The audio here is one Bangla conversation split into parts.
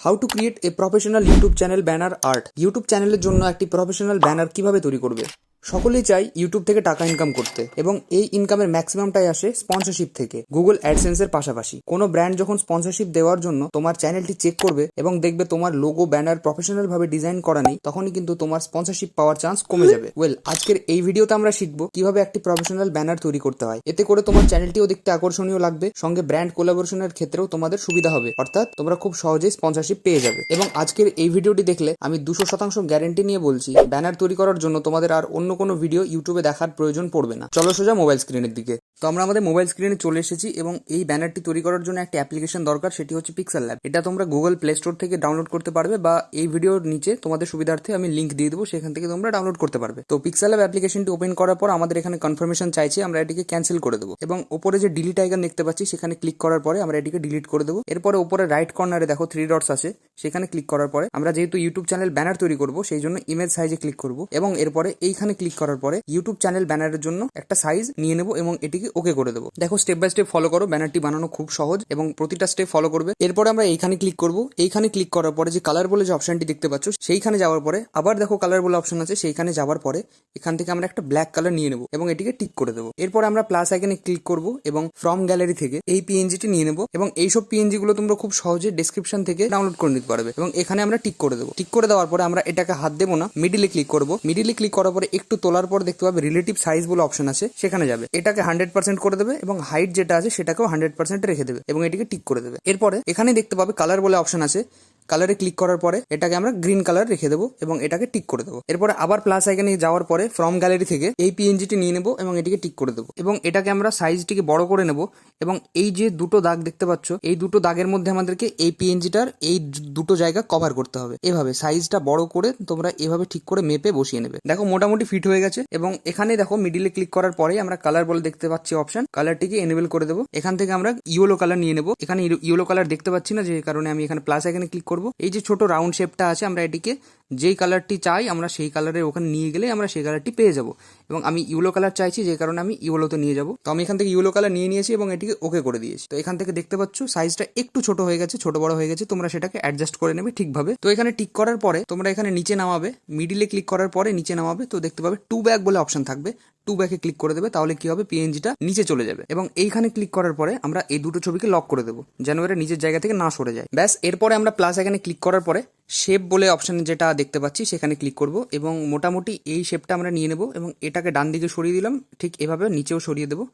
How to create a professional YouTube channel banner art. YouTube চ্যানেলের জন্য একটি প্রফেশনাল ব্যানার কিভাবে তৈরি করবে। সকলেই চাই ইউটিউব থেকে টাকা ইনকাম করতে, এবং এই ইনকামের ম্যাক্সিমামটাই আসে স্পন্সরশিপ থেকে, গুগল অ্যাডসেন্সের পাশাপাশি। কোনো ব্র্যান্ড যখন স্পন্সরশিপ দেওয়ার জন্য তোমার চ্যানেলটি চেক করবে এবং দেখবে তোমার লোগো ব্যানার প্রফেশনাল ভাবে ডিজাইন করা নেই, তখনই কিন্তু তোমার স্পন্সরশিপ পাওয়ার চান্স কমে যাবে। আজকের এই ভিডিওতে আমরা শিখবো কিভাবে একটি প্রফেশনাল ব্যানার তৈরি করতে হয়। এতে করে তোমার চ্যানেলটিও দেখতে আকর্ষণীয় লাগবে, সঙ্গে ব্র্যান্ড কোলাবোরেশনের ক্ষেত্রেও তোমাদের সুবিধা হবে, অর্থাৎ তোমরা খুব সহজেই স্পন্সরশিপ পেয়ে যাবে। এবং আজকের এই ভিডিওটি দেখলে আমি 200% গ্যারেন্টি নিয়ে বলছি, ব্যানার তৈরি করার জন্য তোমাদের আর অন্য কোনো ভিডিও ইউটিউবে দেখার প্রয়োজন পড়বে না। চলো সোজা মোবাইল স্ক্রিনের দিকে। তো আমরা আমাদের মোবাইল স্ক্রিনে চলে এসেছি এবং এই ব্যানারটি তৈরি করার জন্য একটা অ্যাপ্লিকেশন দরকার, সেটি হচ্ছে পিক্সেল ল্যাব। এটা তোমরা গুগল প্লে স্টোর থেকে ডাউনলোড করতে পারবে, বা এই ভিডিওর নিচে তোমাদের সুবিধার্থে আমি লিংক দিয়ে দেবো, সেখান থেকে তোমরা ডাউনলোড করতে পারবে। তো পিক্সেল ল্যাব অ্যাপ্লিকেশনটি ওপেন করার পর আমাদের এখানে কনফার্মেশন চাইছে, আমরা এটিকে ক্যান্সেল করে দেবো। এবং ওপরে যে ডিলিট আইকন দেখতে পাচ্ছি সেখানে ক্লিক করার পরে আমরা এটিকে ডিলিট করে দেবো। এরপরে ওপরে রাইট কর্নারে দেখো 3 ডটস আছে, সেখানে ক্লিক করার পরে আমরা যেহেতু ইউটিউব চ্যানেল ব্যানার তৈরি করবো, সেই জন্য ইমেজ সাইজে ক্লিক করবো। এবং এরপরে এইখানে ক্লিক করার পরে ইউটিউব চ্যানেল ব্যানারের জন্য একটা সাইজ নিয়ে নেবো এবং এটিকে ওকে করে দেবো। দেখো স্টেপ বাই স্টেপ ফলো করো, ব্যানারটি বানানো খুব সহজ এবং প্রতিটা স্টেপ ফলো করবে। এরপরে আমরা এইখানে ক্লিক করবো। এইখানে ক্লিক করার পরে যে কালার বলে যে অপশনটি দেখতে পাচ্ছ, সেইখানে যাওয়ার পরে আবার দেখো কালার বলে অপশন আছে, সেইখানে যাওয়ার পরে এখান থেকে আমরা একটা ব্ল্যাক কালার নিয়ে নেবো এবং এটিকে টিক করে দেবো। এরপর আমরা প্লাস আইকনে ক্লিক করবো এবং ফ্রম গ্যালারি থেকে এই পিএনজিটি নিয়ে নেবো। এবং এইসব পিএনজি গুলো তোমরা খুব সহজে ডেসক্রিপশন থেকে ডাউনলোড করে নিতে পারবে। এবং এখানে আমরা টিক করে দেবো। টিক করে দেওয়ার পরে আমরা এটাকে হাত দেবো না, মিডিলে ক্লিক করবো। মিডিলে ক্লিক করার পরে একটু তোলার পর দেখতে পাবে রিলেটিভ সাইজ বলে অপশন আছে, সেখানে যাবে। এটাকে 100% করে দেবে এবং হাইট যেটা আছে সেটাকেও 100% রেখে দেবে এবং এটিকে টিক করে দেবে। এরপরে এখানে দেখতে পাবে কালার বলে অপশন আছে, কালারে ক্লিক করার পরে এটাকে আমরা গ্রিন কালার রেখে দেবো এবং এটাকে টিক করে দেবো। এরপরে আবার প্লাস আইকনে যাওয়ার পরে ফ্রম গ্যালারি থেকে এই পিএনজিটি নিয়ে নেবো এবং এটিকে টিক করে দেবো। এবং এটাকে আমরা সাইজটিকে বড় করে নেব। এবং এই যে দুটো দাগ দেখতে পাচ্ছ, এই দুটো দাগের মধ্যে আমাদেরকে এই পিএনজিটার এই দুটো জায়গা কভার করতে হবে। এভাবে সাইজটা বড় করে তোমরা এভাবে ঠিক করে মেপে বসিয়ে নেবে। দেখো মোটামুটি ফিট হয়ে গেছে। এবং এখানে দেখো মিডিলে ক্লিক করার পরে আমরা কালার বলে দেখতে পাচ্ছি অপশন, কালারটিকে এনেবল করে দেবো। এখান থেকে আমরা ইয়েলো কালার নিয়ে নেবো। এখানে ইয়েলো কালার দেখতে পাচ্ছি না, যে কারণে আমি এখানে প্লাস আইকনে ক্লিক করবো। এই যে ছোট রাউন্ড শেপটা আছে, আমরা এটিকে যেই কালারটি চাই আমরা সেই কালারের ওখানে নিয়ে গেলে আমরা সেই কালারটি পেয়ে যাবো। এবং আমি ইয়েলো কালার চাইছি, যে কারণে আমি ইয়েলোতে নিয়ে যাবো। তো আমি এখান থেকে ইয়েলো কালার নিয়ে নিয়েছি এবং এটিকে ওকে করে দিয়েছি। তো এখান থেকে দেখতে পাচ্ছ সাইজটা একটু ছোট হয়ে গেছে, ছোট বড় হয়ে গেছে, তোমরা সেটাকে অ্যাডজাস্ট করে নেবে ঠিকভাবে। তো এখানে টিক করার পরে তোমরা এখানে নিচে নামাবে, মিডিলে ক্লিক করার পরে নিচে নামাবে। তো দেখতে পাবে টু ব্যাক বলে অপশন থাকবে, টু ব্যাকে ক্লিক করে দেবে। তাহলে কি হবে, পিএনজিটা নিচে চলে যাবে। এবং এইখানে ক্লিক করার পরে আমরা এই দুটো ছবিকে লক করে দেবো, যেন এরা নিজের জায়গা থেকে না সরে যায়। ব্যাস, এরপরে আমরা প্লাস এখানে ক্লিক করার পরে শেপ বলে অপশন যেটা দেখতে পাচ্ছি সেখানে ক্লিক করব এবং মোটামুটি এই শেপটা আমরা নিয়ে নেব এবং এটাকে ডান দিকে সরিয়ে দিলাম, ঠিক এভাবে নিচেও সরিয়ে দেবো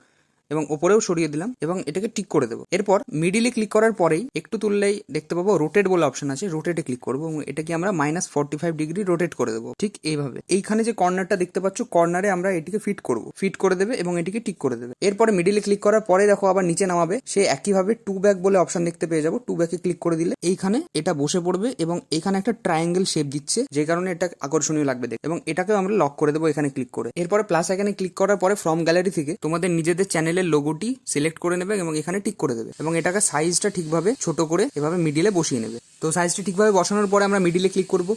এবং ওপরেও সরিয়ে দিলাম এবং এটাকে টিক করে দেবো। এরপর মিডিলে ক্লিক করার পরেই একটু তুললেই দেখতে পাবো রোটেট বলে অপশন আছে, রোটেটে ক্লিক করবো এবং এটাকে আমরা -45 ডিগ্রি রোটেট করে দেবো, ঠিক এইভাবে। এইখানে যে কর্নারটা দেখতে পাচ্ছ, কর্নারে আমরা এটিকে ফিট করবো, ফিট করে দেবে এবং এটিকে টিক করে দেবে। এরপরে মিডিলে ক্লিক করার পরে দেখো আবার নিচে নামাবে, সে একইভাবে টু ব্যাক বলে অপশন দেখতে পেয়ে যাবো। টু ব্যাকে ক্লিক করে দিলে এইখানে এটা বসে পড়বে এবং এখানে একটা ট্রায়াঙ্গেল শেপ দিচ্ছে, যে কারণে এটা আকর্ষণীয় লাগবে দেখতে। এবং এটাকেও আমরা লক করে দেবো এখানে ক্লিক করে। এরপরে প্লাস এখানে ক্লিক করার পরে ফ্রম গ্যালারি থেকে তোমাদের নিজেদের চ্যানেলের লোগোটি সিলেক্ট করে নেবে এবং এখানে টিক করে দেবে এবং এটাকে সাইজটা ঠিকভাবে ছোট করে এভাবে মিডিলে বসিয়ে নেবে। তো সাইজটি ঠিকভাবে বসানোর পরে আমরা মিডিলে ক্লিক করব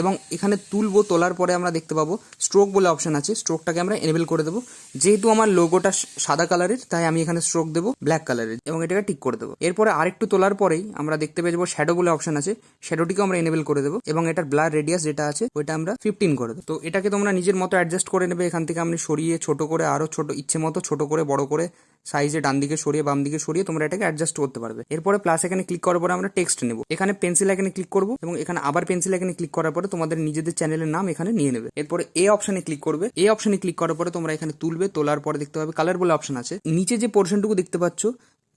এবং এখানে তুলবো। তোলার পরে আমরা দেখতে পাবো স্ট্রোক বলে অপশন আছে, স্ট্রোকটাকে আমরা এনেবল করে দেবো। যেহেতু আমার লোগোটা সাদা কালারের, তাই আমি এখানে স্ট্রোক দেবো ব্ল্যাক কালারের এবং এটাকে টিক করে দেবো। এরপরে আরেকটু তোলার পরেই আমরা দেখতে পেয়ে যাবো শ্যাডো বলে অপশন আছে, শ্যাডোটিকে আমরা এনেবল করে দেবো এবং এটার ব্লার রেডিয়াস যেটা আছে ওইটা আমরা 15 করে দেবো। তো এটাকে তোমরা নিজের মতো অ্যাডজাস্ট করে নেবে। এখান থেকে আমি সরিয়ে ছোট করে আরো ছোট ইচ্ছে মতো ছোট করে বড় করে সাইজে ডান দিকে সরিয়ে বাম দিকে সরিয়ে তোমরা এটাকে অ্যাডজাস্ট করতে পারবে। এরপরে প্লাস এখানে ক্লিক করার পরে আমরা টেক্সট নেব, এখানে পেন্সিল এখানে ক্লিক করবো এবং এখানে আবার পেন্সিল এখানে ক্লিক করার পরে তোমাদের নিজেদের চ্যানেলের নাম এখানে নিয়ে নেবে। এরপরে এই অপশনে ক্লিক করবে, এই অপশনে ক্লিক করার পরে তোমরা এখানে তুলবে, তোলার পরে দেখতে পাবে কালার বলে অপশন আছে। নিচে যে পোর্শনটুকু দেখতে পাচ্ছ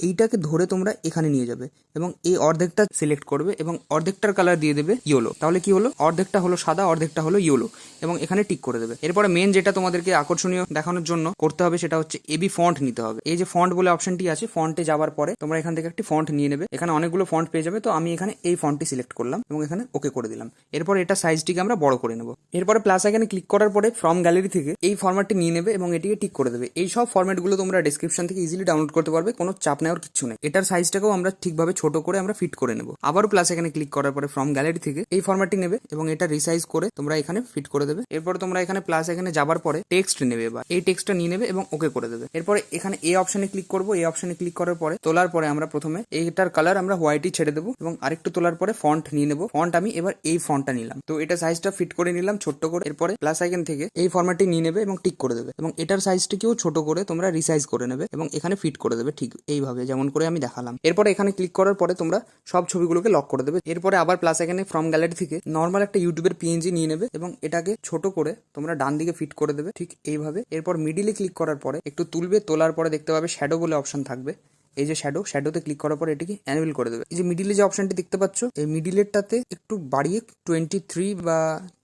এইটাকে ধরে তোমরা এখানে নিয়ে যাবে এবং এই অর্ধেকটা সিলেক্ট করবে এবং অর্ধেকটার কালার দিয়ে দেবে ইয়েলো। তাহলে কি হলো, অর্ধেকটা হলো সাদা, অর্ধেকটা হলো ইয়েলো এবং এখানে টিক করে দেবে। এরপরে মেন যেটা তোমাদেরকে আকর্ষণীয় দেখানোর জন্য করতে হবে সেটা হচ্ছে এবি ফন্ট নিতে হবে। এই যে ফন্ট বলে অপশনটি আছে, ফন্টে যাওয়ার পরে তোমরা এখান থেকে একটি ফন্ট নিয়ে নেবে। এখানে অনেকগুলো ফন্ট পেয়ে যাবে। তো আমি এখানে এই ফন্টটি সিলেক্ট করলাম এবং এখানে ওকে করে দিলাম। এরপর এটা সাইজটিকে আমরা বড় করে নেব। এরপরে প্লাস এখানে ক্লিক করার পরে ফ্রম গ্যালারি থেকে এই ফরম্যাটটি নিয়ে নেবে এবং এটিকে টিক করে দেবে। এই সব ফরম্যাটগুলো তোমরা ডেসক্রিপশন থেকে ইজিলি ডাউনলোড করতে পারবে, কোনো চাপ নেওয়ার নেওয়ার কিছু নেই। এটার সাইজটাকেও আমরা ঠিকভাবে ছোট করে আমরা ফিট করে নেব। আবারও প্লাস এখানে ক্লিক করার পরে ফ্রম গ্যালারি থেকে এই ফরম্যাটটি নেবে এবং এটা রিসাইজ করে তোমরা এখানে ফিট করে দেবে। এরপর তোমরা এখানে প্লাস এখানে যাবার পরে টেক্সট নেবে, এবার এই টেক্সটটা নিয়ে নেবে এবং ওকে করে দেবে। এরপরে এখানে এই অপশনে ক্লিক করবো। এই অপশনে ক্লিক করার পরে তোলার পরে আমরা প্রথমে এইটার কালার আমরা হোয়াইটই ছেড়ে দেবো এবং আরেকটু তোলার পরে ফন্ট নিয়ে নেবো। ফন্ট আমি এবার এই ফন্টটা নিলাম, তো এটা সাইজটা ফিট করে নিলাম ছোট্ট করে। এরপরে প্লাস আইকন থেকে এই ফরম্যাটটি নিয়ে নেবে এবং টিক করে দেবে এবং এটার সাইজটিকেও ছোট করে তোমরা রিসাইজ করে নেবে এবং এখানে ফিট করে দেবে ঠিক এইভাবে যেমন করে আমি দেখালাম। এরপরে এখানে ক্লিক করার পরে তোমরা সব ছবিগুলোকে লক করে দেবে। এরপরে আবার প্লাস আইকনে ফ্রম গ্যালারি থেকে নর্মাল একটা ইউটিউবের পিএনজি নিয়ে নেবে এবং এটাকে ছোট করে তোমরা ডান দিকে ফিট করে দেবে ঠিক এইভাবে। এরপর মিডিলে ক্লিক করার পরে একটু তুলবে, তোলার পরে দেখতে পাবে শ্যাডো বলে অপশন থাকবে। এই যে শ্যাডোতে ক্লিক করার পরে এটিকে এনেবল করে দেবে। এই যে মিডিলে যে অপশনটি দেখতে পাচ্ছ, এই মিডিলেরটাতে একটু বাড়িয়ে 23 বা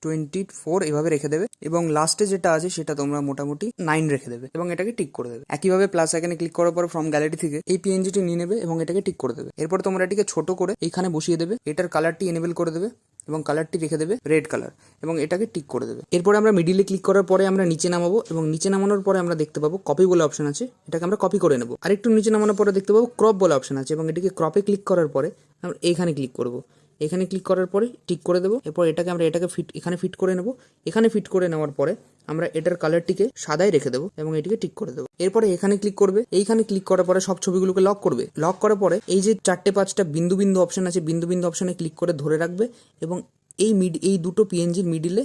24 এভাবে রেখে দেবে এবং লাস্টে যেটা আছে সেটা তোমরা মোটামুটি 9 রেখে দেবে এবং এটাকে টিক করে দেবে। একইভাবে প্লাস আইকনে ক্লিক করার পর ফ্রম গ্যালারি থেকে এই পিএনজিটি নিয়ে নেবে এবং এটাকে টিক করে দেবে। এরপর তোমরা এটিকে ছোট করে এইখানে বসিয়ে দেবে, এটার কালারটি এনেবল করে দেবে এবং কালারটি রেখে দেবে রেড কালার এবং এটাকে টিক করে দেবে। এরপরে আমরা মিডিলে ক্লিক করার পরে আমরা নিচে নামাবো এবং নিচে নামানোর পরে আমরা দেখতে পাবো কপি বলে অপশন আছে, এটাকে আমরা কপি করে নেবো। আর একটু নিচে নামানোর পরে দেখতে পাবো ক্রপ বলে অপশন আছে এবং এটিকে ক্রপে ক্লিক করার পরে আমরা এইখানে ক্লিক করবো। এখানে ক্লিক করার পরে টিক করে দেবো। এরপর এটাকে ফিট এখানে ফিট করে নেবো। এখানে ফিট করে নেওয়ার পরে আমরা এটার কালারটিকে সাদাই রেখে দেবো এবং এটিকে টিক করে দেবো। এরপরে এখানে ক্লিক করবে। এইখানে ক্লিক করার পরে সব ছবিগুলোকে লক করবে। লক করার পরে এই যে 4-5টা বিন্দু বিন্দু অপশন আছে, বিন্দু বিন্দু অপশনে ক্লিক করে ধরে রাখবে এবং এই দুটো পিএনজির মিডিলে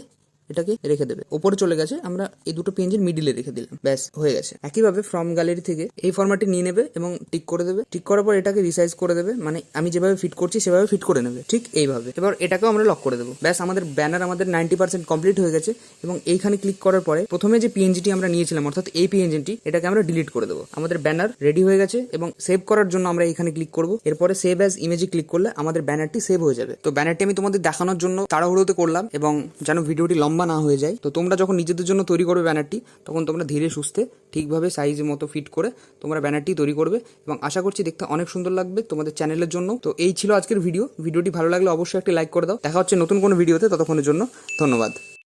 এটাকে রেখে দেবে। ওপরে চলে গেছে, আমরা এই দুটো পিএনজির মিডিলে রেখে দিলাম, ব্যাস হয়ে গেছে। একইভাবে ফ্রম গ্যালারি থেকে এই ফরম্যাটটি নিয়ে নেবে এবং টিক করে দেবে। টিক করার পর এটাকে রিসাইজ করে দেবে, মানে আমি যেভাবে ফিট করছি সেভাবে ফিট করে নেবে ঠিক এইভাবে। এবার এটাকেও আমরা লক করে দেবো। ব্যাস আমাদের ব্যানার আমাদের 90% কমপ্লিট হয়ে গেছে এবং এইখানে ক্লিক করার পরে প্রথমে যে পিএনজিটি আমরা নিয়েছিলাম অর্থাৎ এই পিএনজিটি, এটাকে আমরা ডিলিট করে দেবো। আমাদের ব্যানার রেডি হয়ে গেছে এবং সেভ করার জন্য আমরা এখানে ক্লিক করবো। এরপরে সেভ অ্যাজ ইমেজে ক্লিক করলে আমাদের ব্যানারটি সেভ হয়ে যাবে। তো ব্যানারটি আমি তোমাদের দেখানোর জন্য তাড়াহুড়োতে করলাম এবং যেন ভিডিওটি লম্বা না হয়ে যায়। তো তোমরা যখন নিজেদের জন্য তৈরি করবে ব্যানারটি, তখন তোমরা ধীরে সুস্থে ঠিকভাবে সাইজ মতো ফিট করে তোমরা ব্যানারটি তৈরি করবে এবং আশা করছি দেখতে অনেক সুন্দর লাগবে তোমাদের চ্যানেলের জন্য। তো এই ছিল আজকের ভিডিওটি ভালো লাগলে অবশ্যই একটি লাইক করে দাও। দেখা হচ্ছে নতুন কোনো ভিডিওতে, ততক্ষণের জন্য ধন্যবাদ।